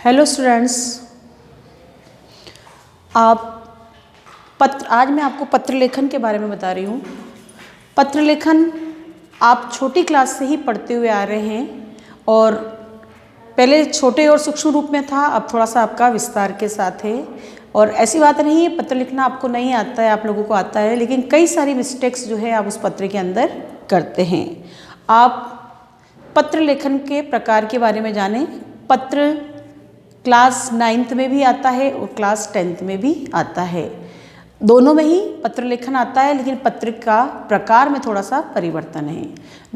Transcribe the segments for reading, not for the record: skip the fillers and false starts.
Hello students, आज मैं आपको पत्र लेखन के बारे में बता रही हूँ। पत्र लेखन आप छोटी क्लास से ही पढ़ते हुए आ रहे हैं और पहले छोटे और सूक्ष्म रूप में था, अब थोड़ा सा आपका विस्तार के साथ है। और ऐसी बात नहीं है पत्र लिखना आपको नहीं आता है, आप लोगों को आता है, लेकिन कई सारी मिस्टेक्स जो है आप उस पत्र के अंदर करते हैं। आप पत्र लेखन के प्रकार के बारे में जानें। पत्र क्लास 9th में भी आता है और क्लास 10th में भी आता है, दोनों में ही पत्र लेखन आता है, लेकिन पत्र का प्रकार में थोड़ा सा परिवर्तन है।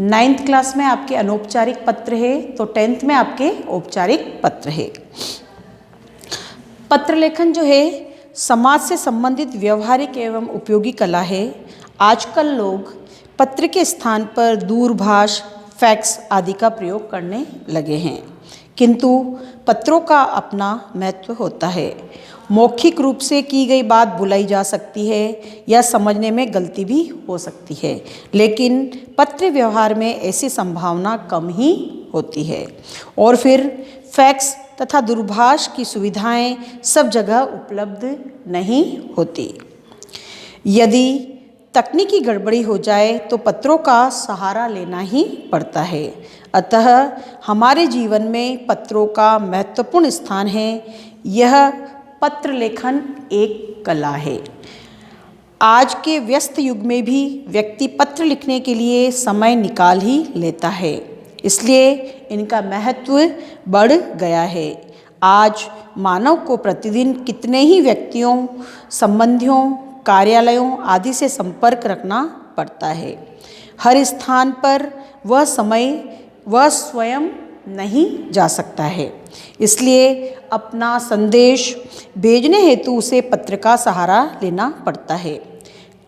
9th क्लास में आपके अनौपचारिक पत्र है तो 10th में आपके औपचारिक पत्र है। पत्र लेखन जो है समाज से संबंधित व्यवहारिक एवं उपयोगी कला है। आजकल लोग पत्र के स्थान पर दूरभाष, फैक्स आदि का प्रयोग करने लगे हैं, किंतु पत्रों का अपना महत्व होता है। मौखिक रूप से की गई बात भुलाई जा सकती है या समझने में गलती भी हो सकती है, लेकिन पत्र व्यवहार में ऐसी संभावना कम ही होती है। और फिर फैक्स तथा दूरभाष की सुविधाएं सब जगह उपलब्ध नहीं होती। यदि तकनीकी गड़बड़ी हो जाए तो पत्रों का सहारा लेना ही पड़ता है। अतः हमारे जीवन में पत्रों का महत्वपूर्ण स्थान है। यह पत्र लेखन एक कला है। आज के व्यस्त युग में भी व्यक्ति पत्र लिखने के लिए समय निकाल ही लेता है, इसलिए इनका महत्व बढ़ गया है। आज मानव को प्रतिदिन कितने ही व्यक्तियों, संबंधियों, कार्यालयों आदि से संपर्क रखना पड़ता है। हर स्थान पर वह स्वयं नहीं जा सकता है, इसलिए अपना संदेश भेजने हेतु उसे पत्र का सहारा लेना पड़ता है।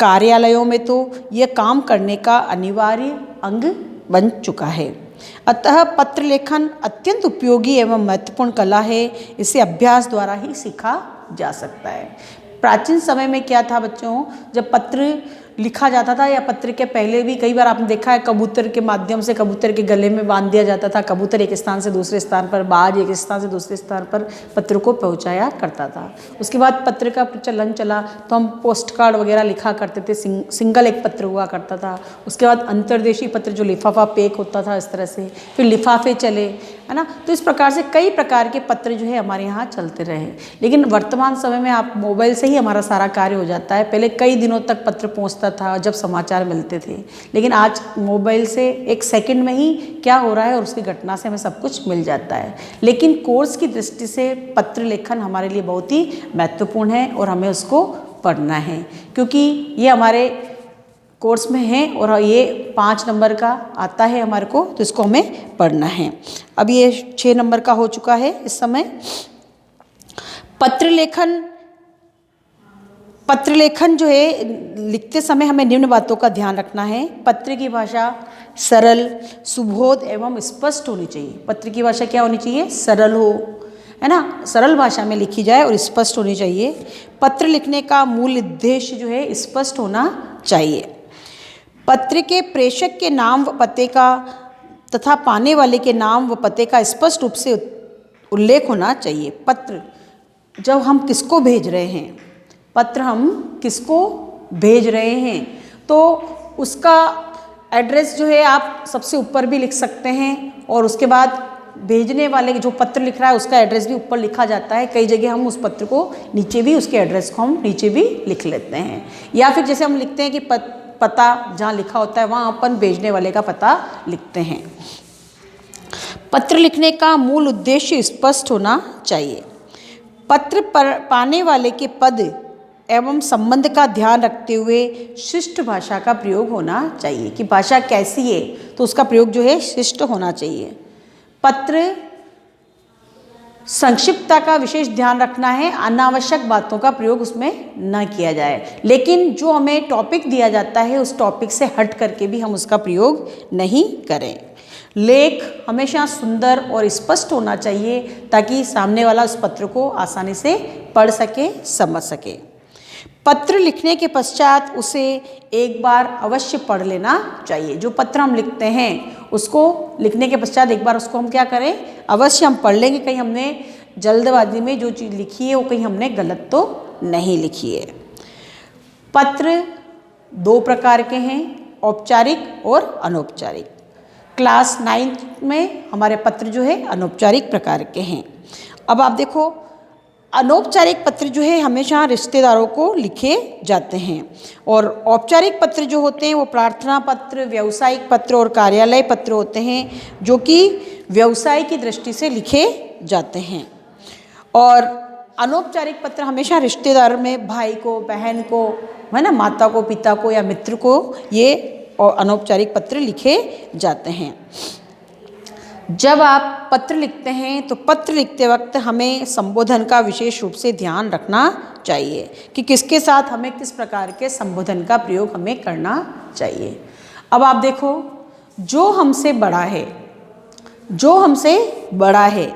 कार्यालयों में तो यह काम करने का अनिवार्य अंग बन चुका है। अतः पत्र लेखन अत्यंत उपयोगी एवं महत्वपूर्ण कला है। इसे अभ्यास द्वारा ही सीखा जा सकता है। प्राचीन समय में क्या था बच्चों, जब पत्र लिखा जाता था या पत्र के पहले भी कई बार आपने देखा है कबूतर के माध्यम से कबूतर के गले में बांध दिया जाता था। कबूतर एक स्थान से दूसरे स्थान पर, बाज एक स्थान से दूसरे स्थान पर पत्र को पहुंचाया करता था। उसके बाद पत्र का प्रचलन चला तो हम पोस्ट कार्ड वगैरह लिखा करते थे। सिंगल एक पत्र हुआ करता था। उसके बाद अंतर्देशीय पत्र जो लिफाफा पैक होता था इस तरह से, फिर लिफाफे चले, है ना। तो इस प्रकार से कई प्रकार के पत्र जो है हमारे यहाँ चलते रहे। लेकिन वर्तमान समय में आप मोबाइल से ही हमारा सारा कार्य हो जाता है। पहले कई दिनों तक पत्र पहुँचता था जब समाचार मिलते थे, लेकिन आज मोबाइल से एक सेकंड में ही क्या हो रहा है और उसकी घटना से हमें सब कुछ मिल जाता है। लेकिन कोर्स की दृष्टि से पत्र लेखन हमारे लिए बहुत ही महत्वपूर्ण है और हमें उसको पढ़ना है, क्योंकि ये हमारे कोर्स में है और ये 5 नंबर का आता है हमारे को, तो इसको हमें पढ़ना है। अब ये 6 नंबर का हो चुका है इस समय। पत्र लेखन जो है लिखते समय हमें निम्न बातों का ध्यान रखना है। पत्र की भाषा सरल, सुबोध एवं स्पष्ट होनी चाहिए। पत्र की भाषा क्या होनी चाहिए? सरल हो, है ना, सरल भाषा में लिखी जाए और स्पष्ट होनी चाहिए। पत्र लिखने का मूल उद्देश्य जो है स्पष्ट होना चाहिए। पत्र के प्रेषक के नाम व पते का तथा पाने वाले के नाम व पते का स्पष्ट रूप से उल्लेख होना चाहिए। पत्र जब हम किसको भेज रहे हैं, पत्र हम किसको भेज रहे हैं, तो उसका एड्रेस जो है आप सबसे ऊपर भी लिख सकते हैं और उसके बाद भेजने वाले जो पत्र लिख रहा है उसका एड्रेस भी ऊपर लिखा जाता है। कई जगह हम उस पत्र को नीचे भी, उसके एड्रेस को हम नीचे भी लिख लेते हैं। या फिर जैसे हम लिखते हैं कि पता जहाँ लिखा होता है वहाँ अपन भेजने वाले का पता लिखते हैं। पत्र लिखने का मूल उद्देश्य स्पष्ट होना चाहिए। पत्र पर पाने वाले के पद एवं संबंध का ध्यान रखते हुए शिष्ट भाषा का प्रयोग होना चाहिए कि भाषा कैसी है, तो उसका प्रयोग जो है शिष्ट होना चाहिए। पत्र संक्षिप्तता का विशेष ध्यान रखना है, अनावश्यक बातों का प्रयोग उसमें न किया जाए। लेकिन जो हमें टॉपिक दिया जाता है उस टॉपिक से हट करके भी हम उसका प्रयोग नहीं करें। लेख हमेशा सुंदर और स्पष्ट होना चाहिए ताकि सामने वाला उस पत्र को आसानी से पढ़ सके, समझ सके। पत्र लिखने के पश्चात उसे एक बार अवश्य पढ़ लेना चाहिए। जो पत्र हम लिखते हैं उसको लिखने के पश्चात एक बार उसको हम क्या करें, अवश्य हम पढ़ लेंगे। कहीं हमने जल्दबाजी में जो चीज़ लिखी है वो कहीं हमने गलत तो नहीं लिखी है। पत्र दो प्रकार के हैं, औपचारिक और अनौपचारिक। क्लास 9th में हमारे पत्र जो है अनौपचारिक प्रकार के हैं। अब आप देखो, अनौपचारिक पत्र जो है हमेशा रिश्तेदारों को लिखे जाते हैं और औपचारिक पत्र जो होते हैं वो प्रार्थना पत्र, व्यावसायिक पत्र और कार्यालय पत्र होते हैं जो कि व्यवसाय की दृष्टि से लिखे जाते हैं। और अनौपचारिक पत्र हमेशा रिश्तेदार में भाई को, बहन को, है ना, माता को, पिता को या मित्र को ये अनौपचारिक पत्र लिखे जाते हैं। जब आप पत्र लिखते हैं तो पत्र लिखते वक्त हमें संबोधन का विशेष रूप से ध्यान रखना चाहिए कि किसके साथ हमें किस प्रकार के संबोधन का प्रयोग हमें करना चाहिए। अब आप देखो, जो हमसे बड़ा है, जो हमसे बड़ा है,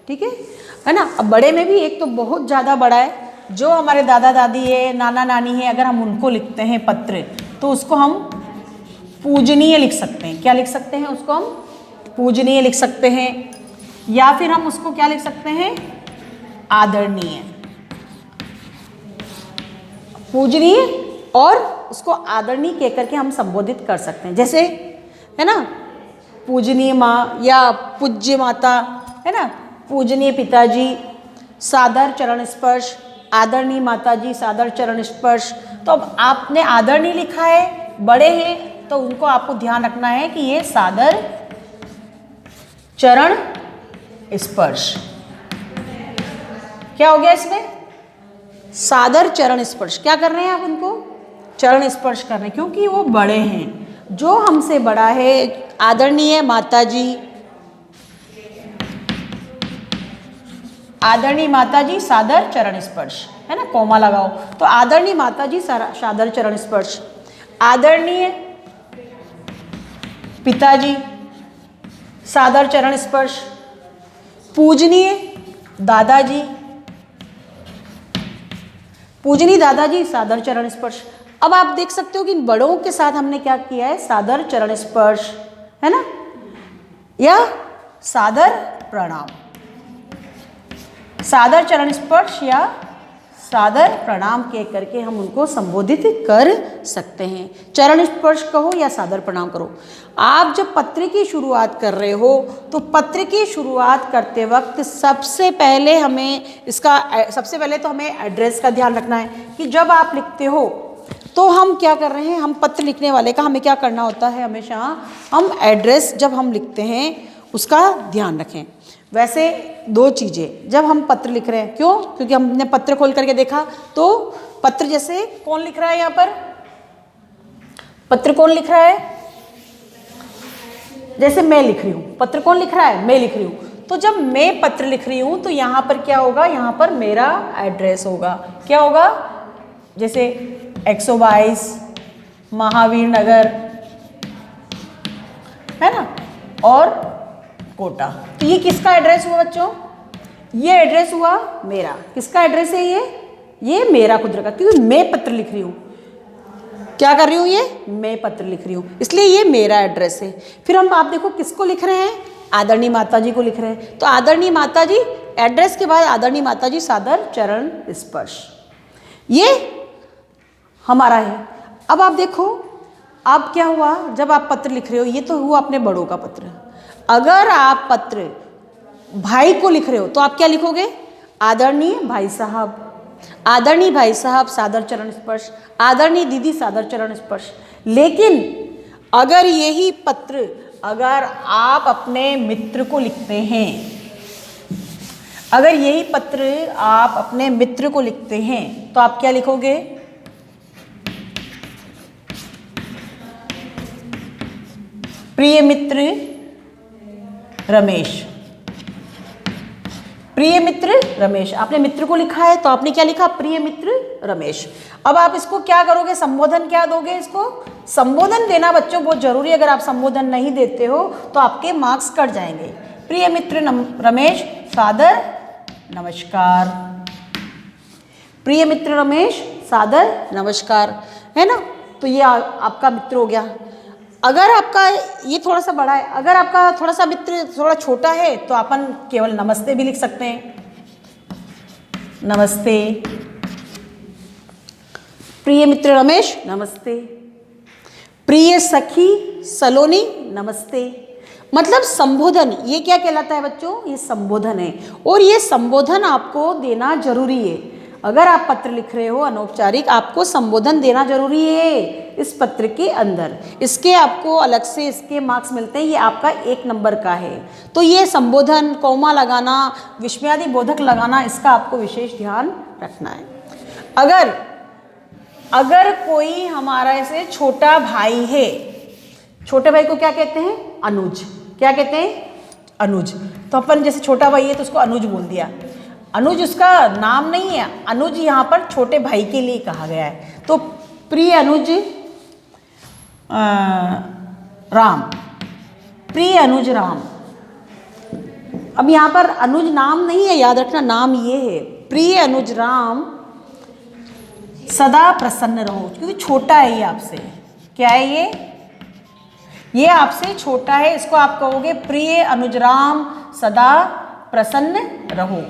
ठीक है ना। अब बड़े में भी एक तो बहुत ज़्यादा बड़ा है, जो हमारे दादा दादी है, नाना नानी है, अगर हम उनको लिखते हैं पत्र तो उसको हम पूजनीय लिख सकते हैं। क्या लिख सकते हैं? उसको हम पूजनीय लिख सकते हैं, या फिर हम उसको क्या लिख सकते हैं? आदरणीय। पूजनीय और उसको आदरणीय कह करके हम संबोधित कर सकते हैं। जैसे, है ना, पूजनीय माँ या पूज्य माता, है ना, पूजनीय पिताजी, सादर चरण स्पर्श, आदरणीय माताजी, सादर चरण स्पर्श। तो अब आपने आदरणीय लिखा है, बड़े हैं, तो उनको आपको ध्यान रखना है कि ये सादर चरण स्पर्श। क्या हो गया इसमें? सादर चरण स्पर्श। क्या कर रहे हैं आप? उनको चरण स्पर्श कर रहे हैं क्योंकि वो बड़े हैं। जो हमसे बड़ा है, आदरणीय माताजी, आदरणीय माताजी सादर चरण स्पर्श, है ना, कोमा लगाओ। तो आदरणीय माताजी सादर चरण स्पर्श, आदरणीय पिताजी सादर चरण स्पर्श, पूजनीय दादाजी, पूजनीय दादाजी सादर चरण स्पर्श। अब आप देख सकते हो कि इन बड़ों के साथ हमने क्या किया है? सादर चरण स्पर्श, है ना, या सादर प्रणाम। सादर चरण स्पर्श या सादर प्रणाम कह करके हम उनको संबोधित कर सकते हैं। चरण स्पर्श कहो या सादर प्रणाम करो। आप जब पत्र की शुरुआत कर रहे हो तो पत्र की शुरुआत करते वक्त सबसे पहले तो हमें एड्रेस का ध्यान रखना है कि जब आप लिखते हो तो हम क्या कर रहे हैं, हम पत्र लिखने वाले का हमें क्या करना होता है, हमेशा हम एड्रेस जब हम लिखते हैं उसका ध्यान रखें। वैसे दो चीज़ें, जब हम पत्र लिख रहे हैं, क्यों? क्योंकि हमने पत्र खोल करके देखा तो पत्र जैसे कौन लिख रहा है, यहाँ पर पत्र कौन लिख रहा है? जैसे मैं लिख रही हूँ, पत्र कौन लिख रहा है? मैं लिख रही हूँ। तो जब मैं पत्र लिख रही हूँ तो यहाँ पर क्या होगा? यहाँ पर मेरा एड्रेस होगा। क्या होगा? जैसे 122 महावीर नगर, है ना, और कोटा। तो ये किसका एड्रेस हुआ बच्चों? ये एड्रेस हुआ मेरा। किसका एड्रेस है ये मेरा खुद का, क्योंकि मैं पत्र लिख रही हूँ। क्या कर रही हूँ? ये मैं पत्र लिख रही हूँ, इसलिए ये मेरा एड्रेस है। फिर हम आप देखो किसको लिख रहे हैं? आदरणीय माताजी को लिख रहे हैं। तो आदरणीय माताजी, एड्रेस के बाद आदरणीय माताजी सादर चरण स्पर्श, ये हमारा है। अब आप देखो, अब क्या हुआ? जब आप पत्र लिख रहे हो, ये तो हुआ अपने बड़ों का पत्र। अगर आप पत्र भाई को लिख रहे हो तो आप क्या लिखोगे? आदरणीय भाई साहब, आदरणीय भाई साहब सादर चरण स्पर्श, आदरणीय दीदी सादर चरण स्पर्श। लेकिन अगर यही पत्र अगर आप अपने मित्र को लिखते हैं, अगर यही पत्र आप अपने मित्र को लिखते हैं तो आप क्या लिखोगे? प्रिय मित्र रमेश, प्रिय मित्र रमेश। आपने मित्र को लिखा है तो आपने क्या लिखा? प्रिय मित्र रमेश। अब आप इसको क्या करोगे? संबोधन क्या दोगे? इसको संबोधन देना बच्चों बहुत जरूरी है। अगर आप संबोधन नहीं देते हो तो आपके मार्क्स कट जाएंगे। प्रिय मित्र रमेश सादर नमस्कार, प्रिय मित्र रमेश सादर नमस्कार, है ना। तो ये आपका मित्र हो गया। अगर आपका ये थोड़ा सा बड़ा है, अगर आपका थोड़ा सा मित्र थोड़ा छोटा है तो अपन केवल नमस्ते भी लिख सकते हैं। नमस्ते। प्रिय मित्र रमेश, नमस्ते। प्रिय सखी सलोनी, नमस्ते। मतलब संबोधन, ये क्या कहलाता है बच्चों? ये संबोधन है, और ये संबोधन आपको देना जरूरी है। अगर आप पत्र लिख रहे हो अनौपचारिक, आपको संबोधन देना जरूरी है इस पत्र के अंदर। इसके आपको अलग से इसके मार्क्स मिलते हैं, ये आपका 1 नंबर का है। तो ये संबोधन, कौमा लगाना, विस्मयादि बोधक लगाना, इसका आपको विशेष ध्यान रखना है। अगर कोई हमारा ऐसे छोटा भाई है, छोटे भाई को क्या कहते हैं? अनुज। क्या कहते हैं? अनुज। तो अपन जैसे छोटा भाई है तो उसको अनुज बोल दिया। अनुज उसका नाम नहीं है, अनुज यहाँ पर छोटे भाई के लिए कहा गया है। तो प्रिय अनुज राम, प्रिय अनुज राम। अब यहाँ पर अनुज नाम नहीं है, याद रखना, नाम ये है प्रिय अनुज राम, सदा प्रसन्न रहो। क्योंकि छोटा है ये आपसे। क्या है ये आपसे छोटा है। इसको आप कहोगे प्रिय अनुज राम सदा प्रसन्न रहो।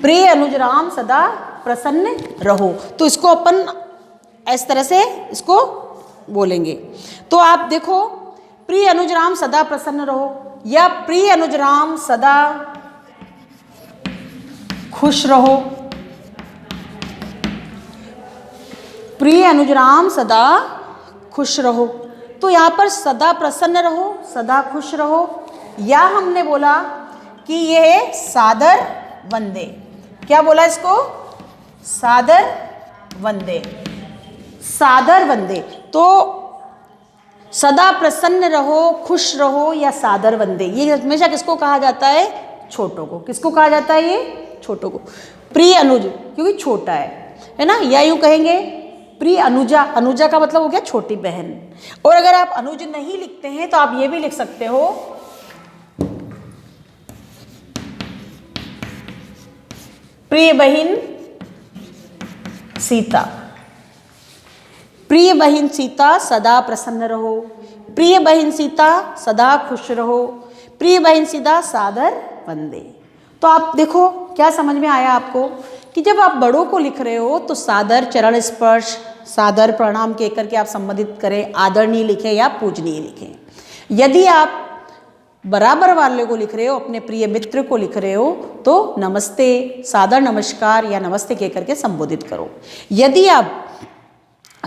प्रिय अनुज राम सदा प्रसन्न रहो। तो इसको अपन इस तरह से इसको बोलेंगे। तो आप देखो, प्रिय अनुज राम सदा प्रसन्न रहो, या प्रिय अनुज राम सदा खुश रहो। प्रिय अनुज राम सदा खुश रहो। तो यहाँ पर सदा प्रसन्न रहो, सदा खुश रहो, या हमने बोला कि यह है सादर वंदे। क्या बोला इसको? सादर वंदे। सादर वंदे। तो सदा प्रसन्न रहो, खुश रहो, या सादर वंदे, ये हमेशा किसको कहा जाता है? छोटों को। किसको कहा जाता है? ये छोटों को। प्रिय अनुज, क्योंकि छोटा है ना। या यूं कहेंगे प्रिय अनुजा। अनुजा का मतलब हो गया छोटी बहन। और अगर आप अनुज नहीं लिखते हैं तो आप ये भी लिख सकते हो, प्रिय बहन सीता। प्रिय बहन सीता सदा प्रसन्न रहो, प्रिय बहन सीता सदा खुश रहो, प्रिय बहन सीता सादर वंदे। तो आप देखो क्या समझ में आया आपको कि जब आप बड़ों को लिख रहे हो तो सादर, चरण स्पर्श, सादर प्रणाम कह करके आप संबोधित करें, आदरणीय लिखें या पूजनीय लिखें। यदि आप बराबर वाले को लिख रहे हो, अपने प्रिय मित्र को लिख रहे हो, तो नमस्ते, सादर नमस्कार या नमस्ते कह करके संबोधित करो। यदि आप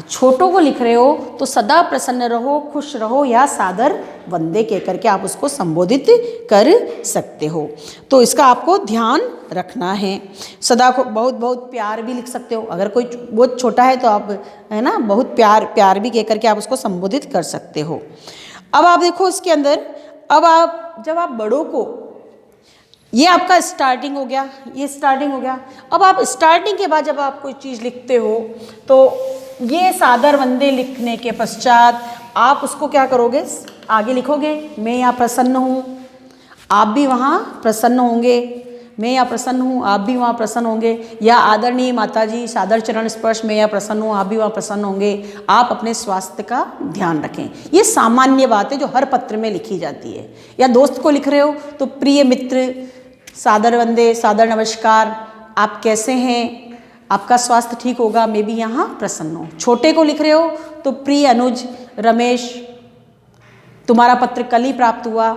छोटों को लिख रहे हो तो सदा प्रसन्न रहो, खुश रहो, या सादर वंदे कह करके आप उसको संबोधित कर सकते हो। तो इसका आपको ध्यान रखना है। सदा को बहुत बहुत प्यार भी लिख सकते हो। अगर कोई बहुत छोटा है तो आप, है ना, बहुत प्यार भी कह करके आप उसको संबोधित कर सकते हो। अब आप देखो इसके अंदर, जब आप बड़ों को, ये आपका स्टार्टिंग हो गया, ये स्टार्टिंग हो गया। अब आप स्टार्टिंग के बाद जब आप कोई चीज़ लिखते हो तो ये सादर वंदे लिखने के पश्चात आप उसको क्या करोगे? आगे लिखोगे, मैं यहाँ प्रसन्न हूँ, आप भी वहाँ प्रसन्न होंगे। मैं यहाँ प्रसन्न हूँ, आप भी वहाँ प्रसन्न होंगे। या आदरणीय माताजी, सादर चरण स्पर्श, मैं यहाँ प्रसन्न हूँ, आप भी वहाँ प्रसन्न होंगे। आप अपने स्वास्थ्य का ध्यान रखें। ये सामान्य बात है जो हर पत्र में लिखी जाती है। या दोस्त को लिख रहे हो तो प्रिय मित्र, सादर वंदे, सादर नमस्कार, आप कैसे हैं, आपका स्वास्थ्य ठीक होगा, मैं भी यहाँ प्रसन्न हूँ। छोटे को लिख रहे हो तो प्रिय अनुज रमेश, तुम्हारा पत्र कल ही प्राप्त हुआ,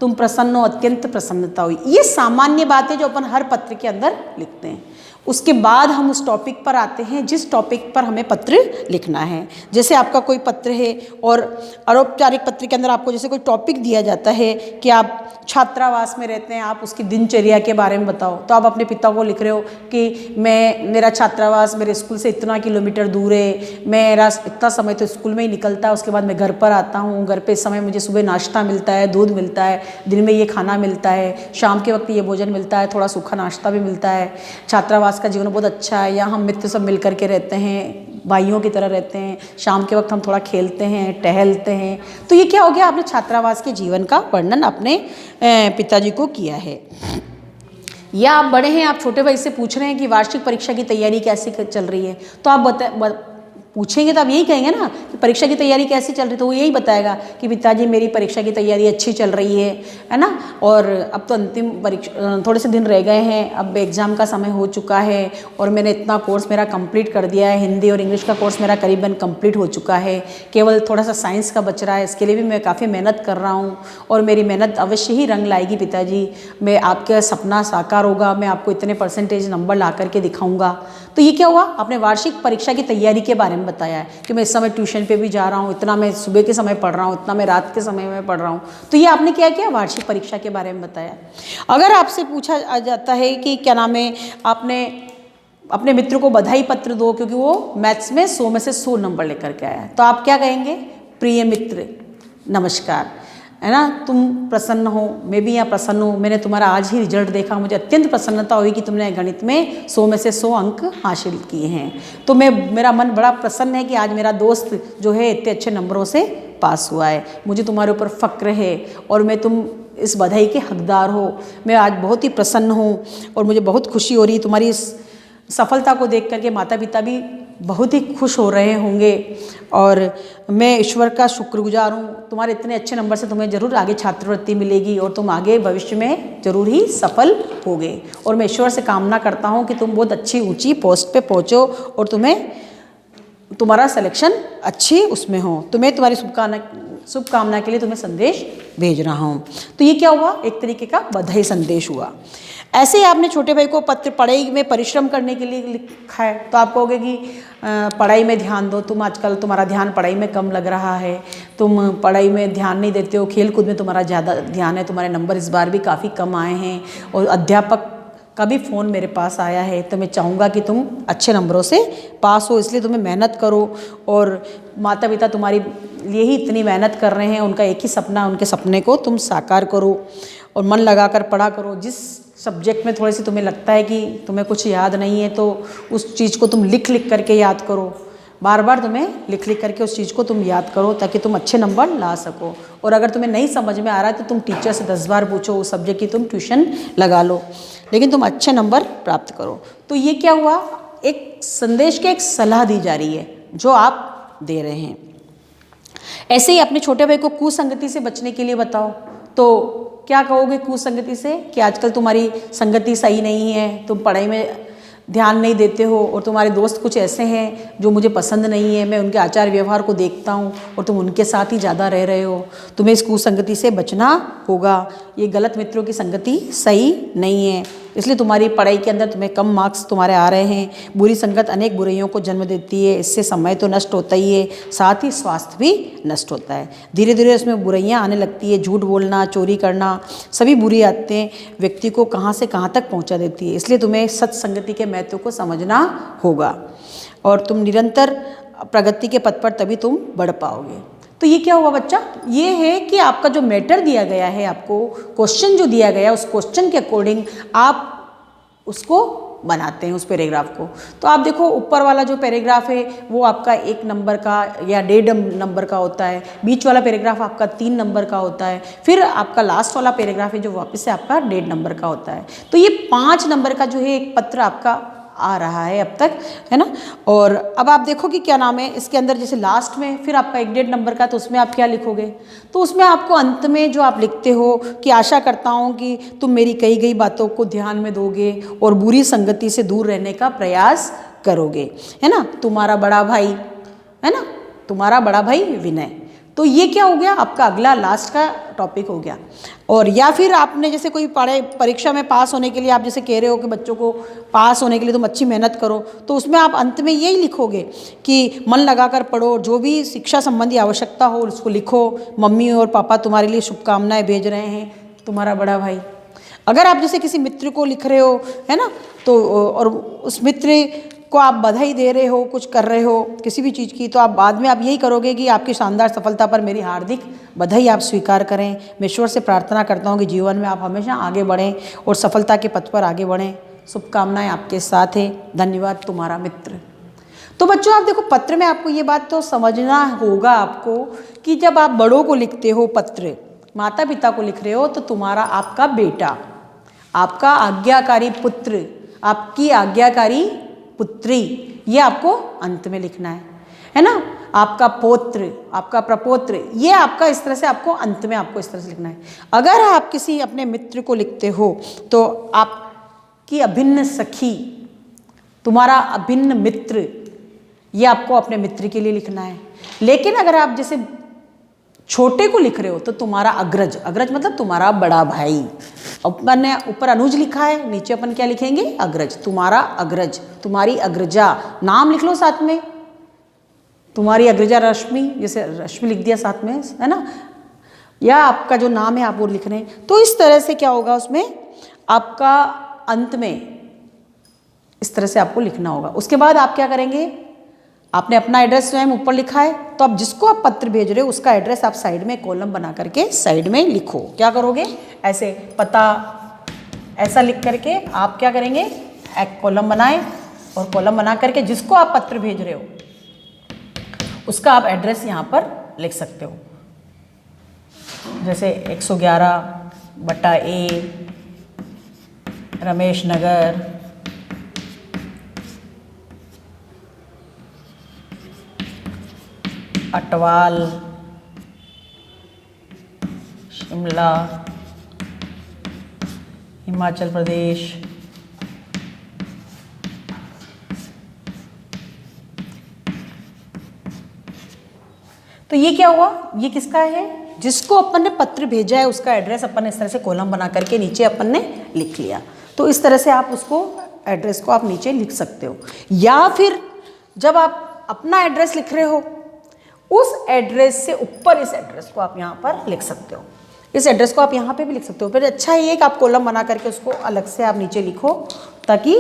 तुम प्रसन्न हो, अत्यंत प्रसन्नता हुई। ये सामान्य बात है जो अपन हर पत्र के अंदर लिखते हैं। उसके बाद हम उस टॉपिक पर आते हैं जिस टॉपिक पर हमें पत्र लिखना है। जैसे आपका कोई पत्र है और अनौपचारिक पत्र के अंदर आपको जैसे कोई टॉपिक दिया जाता है कि आप छात्रावास में रहते हैं, आप उसकी दिनचर्या के बारे में बताओ। तो आप अपने पिता को लिख रहे हो कि मेरा छात्रावास मेरे स्कूल से इतना किलोमीटर दूर है, मेरा इतना समय तो स्कूल में ही निकलता है, उसके बाद मैं घर पर आता हूँ, घर पे इस समय मुझे सुबह नाश्ता मिलता है, दूध मिलता है, दिन में ये खाना मिलता है, शाम के वक्त ये भोजन मिलता है, थोड़ा सूखा नाश्ता भी मिलता है। छात्रावास का जीवन बहुत अच्छा है, या हम मित्र सब मिल करके रहते हैं, भाइयों की तरह रहते हैं, शाम के वक्त हम थोड़ा खेलते हैं, टहलते हैं। तो ये क्या हो गया, आपने छात्रावास के जीवन का वर्णन अपने पिताजी को किया है। या आप बड़े हैं, आप छोटे भाई से पूछ रहे हैं कि वार्षिक परीक्षा की तैयारी कैसे चल रही है, तो आप पूछेंगे तो आप यही कहेंगे ना कि परीक्षा की तैयारी कैसी चल रही, तो वो यही बताएगा कि पिताजी मेरी परीक्षा की तैयारी अच्छी चल रही है ना। और अब तो अंतिम परीक्षा थोड़े से दिन रह गए हैं, अब एग्ज़ाम का समय हो चुका है और मैंने इतना कोर्स मेरा कंप्लीट कर दिया है, हिंदी और इंग्लिश का कोर्स मेरा करीबन कंप्लीट हो चुका है, केवल थोड़ा सा साइंस का बच रहा है, इसके लिए भी मैं काफ़ी मेहनत कर रहा हूँ और मेरी मेहनत अवश्य ही रंग लाएगी पिताजी, मैं आपका सपना साकार होगा, मैं आपको इतने परसेंटेज नंबर ला करके दिखाऊंगा। तो ये क्या हुआ, आपने वार्षिक परीक्षा की तैयारी के बारे में बताया है कि मैं इस समय ट्यूशन पे भी जा रहा हूँ, इतना मैं सुबह के समय पढ़ रहा हूँ, इतना मैं रात के समय में पढ़ रहा हूँ। तो ये आपने क्या किया, वार्षिक परीक्षा के बारे में बताया। अगर आपसे पूछा जाता है कि क्या नाम है, आपने अपने मित्र को बधाई पत्र दो क्योंकि वो मैथ्स में 100 में से 100 नंबर लेकर के आया है, तो आप क्या कहेंगे, प्रिय मित्र नमस्कार, है ना, तुम प्रसन्न हो, मैं भी यहाँ प्रसन्न हूँ, मैंने तुम्हारा आज ही रिजल्ट देखा, मुझे अत्यंत प्रसन्नता हुई कि तुमने गणित में 100 में से 100 अंक हासिल किए हैं। तो मेरा मन बड़ा प्रसन्न है कि आज मेरा दोस्त जो है इतने अच्छे नंबरों से पास हुआ है, मुझे तुम्हारे ऊपर फ़क्र है और मैं तुम इस बधाई के हकदार हो, मैं आज बहुत ही प्रसन्न हूँ और मुझे बहुत खुशी हो रही, तुम्हारी इस सफलता को देख करके माता पिता भी बहुत ही खुश हो रहे होंगे और मैं ईश्वर का शुक्रगुजार हूँ, तुम्हारे इतने अच्छे नंबर से तुम्हें ज़रूर आगे छात्रवृत्ति मिलेगी और तुम आगे भविष्य में ज़रूर ही सफल होगे और मैं ईश्वर से कामना करता हूँ कि तुम बहुत अच्छी ऊंची पोस्ट पे पहुँचो और तुम्हारा सिलेक्शन अच्छी उसमें हो। तो मैं तुम्हारी शुभकामना के लिए तुम्हें संदेश भेज रहा हूँ। तो ये क्या हुआ, एक तरीके का बधाई संदेश हुआ। ऐसे ही आपने छोटे भाई को पत्र पढ़ाई में परिश्रम करने के लिए लिखा है, तो आप कहोगे कि पढ़ाई में ध्यान दो, तुम आजकल तुम्हारा ध्यान पढ़ाई में कम लग रहा है, तुम पढ़ाई में ध्यान नहीं देते हो, खेल कूद में तुम्हारा ज़्यादा ध्यान है, तुम्हारे नंबर इस बार भी काफ़ी कम आए हैं और अध्यापक का भी फ़ोन मेरे पास आया है, तो मैं चाहूँगा कि तुम अच्छे नंबरों से पास हो, इसलिए तुम्हें मेहनत करो और माता पिता तुम्हारी लिए ही इतनी मेहनत कर रहे हैं, उनका एक ही सपना है, उनके सपने को तुम साकार करो और मन लगाकर पढ़ा करो। जिस सब्जेक्ट में थोड़ी सी तुम्हें लगता है कि तुम्हें कुछ याद नहीं है तो उस चीज़ को तुम लिख करके याद करो, बार बार तुम्हें लिख करके उस चीज़ को तुम याद करो ताकि तुम अच्छे नंबर ला सको। और अगर तुम्हें नहीं समझ में आ रहा है तो तुम टीचर से 10 बार पूछो, उस सब्जेक्ट की तुम ट्यूशन लगा लो, लेकिन तुम अच्छे नंबर प्राप्त करो। तो ये क्या हुआ, एक संदेश की एक सलाह दी जा रही है जो आप दे रहे हैं। ऐसे ही अपने छोटे भाई को कुसंगति से बचने के लिए बताओ, तो क्या कहोगे कुसंगति से, कि आजकल तुम्हारी संगति सही नहीं है, तुम पढ़ाई में ध्यान नहीं देते हो और तुम्हारे दोस्त कुछ ऐसे हैं जो मुझे पसंद नहीं है, मैं उनके आचार व्यवहार को देखता हूँ और तुम उनके साथ ही ज़्यादा रह रहे हो, तुम्हें इस कुसंगति से बचना होगा, ये गलत मित्रों की संगति सही नहीं है, इसलिए तुम्हारी पढ़ाई के अंदर तुम्हें कम मार्क्स तुम्हारे आ रहे हैं। बुरी संगत अनेक बुराइयों को जन्म देती है, इससे समय तो नष्ट होता ही है, साथ ही स्वास्थ्य भी नष्ट होता है, धीरे धीरे उसमें बुराइयां आने लगती है, झूठ बोलना, चोरी करना, सभी बुरी आदतें व्यक्ति को कहाँ से कहाँ तक पहुँचा देती है। इसलिए तुम्हें सत्संगति के महत्व को समझना होगा और तुम निरंतर प्रगति के पथ पर तभी तुम बढ़ पाओगे। तो ये क्या हुआ बच्चा, ये है कि आपका जो मैटर दिया गया है, आपको क्वेश्चन जो दिया गया है, उस क्वेश्चन के अकॉर्डिंग आप उसको बनाते हैं उस पैराग्राफ को। तो आप देखो ऊपर वाला जो पैराग्राफ है वो आपका 1 नंबर का या 1.5 नंबर का होता है, बीच वाला पैराग्राफ आपका 3 नंबर का होता है, फिर आपका लास्ट वाला पैराग्राफ है जो वापस से आपका 1.5 नंबर का होता है। तो ये 5 नंबर का जो है एक पत्र आपका आ रहा है अब तक, है ना। और अब आप देखो कि क्या नाम है, इसके अंदर जैसे लास्ट में फिर आपका 1.5 नंबर का, तो उसमें आप क्या लिखोगे, तो उसमें आपको अंत में जो आप लिखते हो कि आशा करता हूँ कि तुम मेरी कही गई बातों को ध्यान में दोगे और बुरी संगति से दूर रहने का प्रयास करोगे, है ना। तुम्हारा बड़ा भाई, है ना, तुम्हारा बड़ा भाई विनय। तो ये क्या हो गया, आपका अगला लास्ट का टॉपिक हो गया। और या फिर आपने जैसे कोई परीक्षा में पास होने के लिए आप जैसे कह रहे हो कि बच्चों को पास होने के लिए तुम अच्छी मेहनत करो, तो उसमें आप अंत में यही लिखोगे कि मन लगाकर पढ़ो, जो भी शिक्षा संबंधी आवश्यकता हो उसको लिखो, मम्मी और पापा तुम्हारे लिए शुभकामनाएं भेज रहे हैं, तुम्हारा बड़ा भाई। अगर आप जैसे किसी मित्र को लिख रहे हो, है ना, तो और उस मित्र को आप बधाई दे रहे हो, कुछ कर रहे हो किसी भी चीज़ की, तो आप बाद में आप यही करोगे कि आपकी शानदार सफलता पर मेरी हार्दिक बधाई आप स्वीकार करें। मैं ईश्वर से प्रार्थना करता हूँ कि जीवन में आप हमेशा आगे बढ़ें और सफलता के पथ पर आगे बढ़ें। शुभकामनाएं आपके साथ है, धन्यवाद, तुम्हारा मित्र। तो बच्चों आप देखो पत्र में आपको ये बात तो समझना होगा आपको कि जब आप बड़ों को लिखते हो पत्र, माता पिता को लिख रहे हो, तो तुम्हारा आपका बेटा, आपका आज्ञाकारी पुत्र, आपकी आज्ञाकारी पुत्री, ये आपको अंत में लिखना है है ना, आपका पौत्र, आपका प्रपौत्र, ये आपका इस तरह से आपको अंत में आपको इस तरह से लिखना है। अगर आप किसी अपने मित्र को लिखते हो तो आपकी अभिन्न सखी, तुम्हारा अभिन्न मित्र, ये आपको अपने मित्र के लिए लिखना है। लेकिन अगर आप जैसे छोटे को लिख रहे हो तो तुम्हारा अग्रज, अग्रज मतलब तुम्हारा बड़ा भाई। अपन ने ऊपर अनुज लिखा है, नीचे अपन क्या लिखेंगे, अग्रज, तुम्हारा अग्रज, तुम्हारी अग्रजा, नाम लिख लो साथ में, तुम्हारी अग्रजा रश्मि, जैसे रश्मि लिख दिया साथ में, है ना, या आपका जो नाम है आप वो लिख रहे हैं। तो इस तरह से क्या होगा, उसमें आपका अंत में इस तरह से आपको लिखना होगा। उसके बाद आप क्या करेंगे, आपने अपना एड्रेस स्वयं ऊपर लिखा है, तो अब जिसको आप पत्र भेज रहे हो उसका एड्रेस आप साइड में कॉलम बना करके साइड में लिखो। क्या करोगे, ऐसे पता ऐसा लिख करके आप क्या करेंगे, एक कॉलम बनाए, और कॉलम बना करके जिसको आप पत्र भेज रहे हो उसका आप एड्रेस यहाँ पर लिख सकते हो। जैसे 111/A रमेश नगर, अटवाल, शिमला, हिमाचल प्रदेश। तो ये क्या हुआ, ये किसका है, जिसको अपन ने पत्र भेजा है उसका एड्रेस अपन ने इस तरह से कॉलम बना करके नीचे अपन ने लिख लिया। तो इस तरह से आप उसको एड्रेस को आप नीचे लिख सकते हो। या फिर जब आप अपना एड्रेस लिख रहे हो उस एड्रेस से ऊपर इस एड्रेस को आप यहाँ पर लिख सकते हो, इस एड्रेस को आप यहाँ पे भी लिख सकते हो। फिर अच्छा ये है कि आप कॉलम बना करके उसको अलग से आप नीचे लिखो ताकि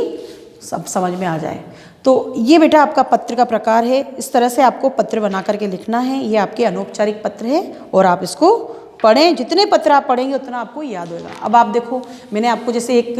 सब समझ में आ जाए। तो ये बेटा आपका पत्र का प्रकार है, इस तरह से आपको पत्र बना करके लिखना है। ये आपके अनौपचारिक पत्र है और आप इसको पढ़ें, जितने पत्र आप पढ़ेंगे उतना आपको याद होगा। अब आप देखो, मैंने आपको जैसे एक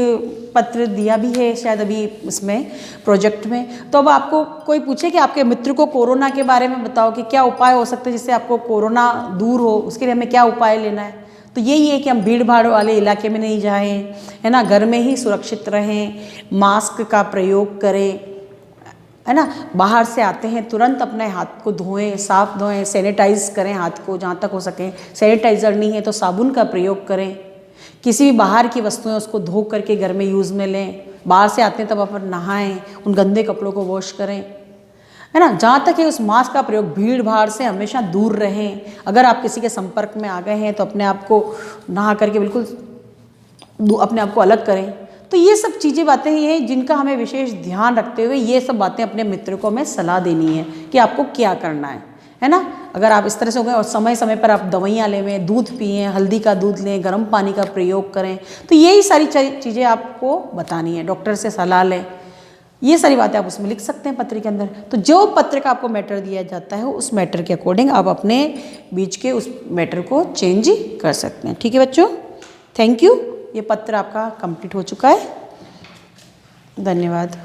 पत्र दिया भी है शायद अभी इसमें प्रोजेक्ट में, तो अब आपको कोई पूछे कि आपके मित्र को कोरोना के बारे में बताओ कि क्या उपाय हो सकते हैं जिससे आपको कोरोना दूर हो, उसके लिए हमें क्या उपाय लेना है। तो यही है कि हम भीड़ भाड़ वाले इलाके में नहीं जाएं, है ना, घर में ही सुरक्षित रहें, मास्क का प्रयोग करें, है ना, बाहर से आते हैं तुरंत अपने हाथ को धोएं, साफ धोएं, सैनिटाइज करें हाथ को जहाँ तक हो सके, सैनिटाइज़र नहीं है तो साबुन का प्रयोग करें, किसी भी बाहर की वस्तुएं उसको धो करके घर में यूज़ में लें, बाहर से आते हैं तब अपन नहाएं, उन गंदे कपड़ों को वॉश करें, है ना, जहाँ तक है उस मास्क का प्रयोग, भीड़ भाड़ से हमेशा दूर रहें। अगर आप किसी के संपर्क में आ गए हैं तो अपने आप को नहा करके बिल्कुल अपने आप को अलग करें। तो ये सब चीज़ें बातें ये हैं जिनका हमें विशेष ध्यान रखते हुए ये सब बातें अपने मित्र को हमें सलाह देनी है कि आपको क्या करना है ना। अगर आप इस तरह से हो गए और समय समय पर आप दवाइयाँ लें, दूध पिएं, हल्दी का दूध लें, गर्म पानी का प्रयोग करें, तो यही सारी चीज़ें आपको बतानी है, डॉक्टर से सलाह लें, ये सारी बातें आप उसमें लिख सकते हैं पत्र के अंदर। तो जो पत्र का आपको मैटर दिया जाता है उस मैटर के अकॉर्डिंग आप अपने बीच के उस मैटर को चेंज कर सकते हैं। ठीक है बच्चों, थैंक यू। ये पत्र आपका कंप्लीट हो चुका है, धन्यवाद।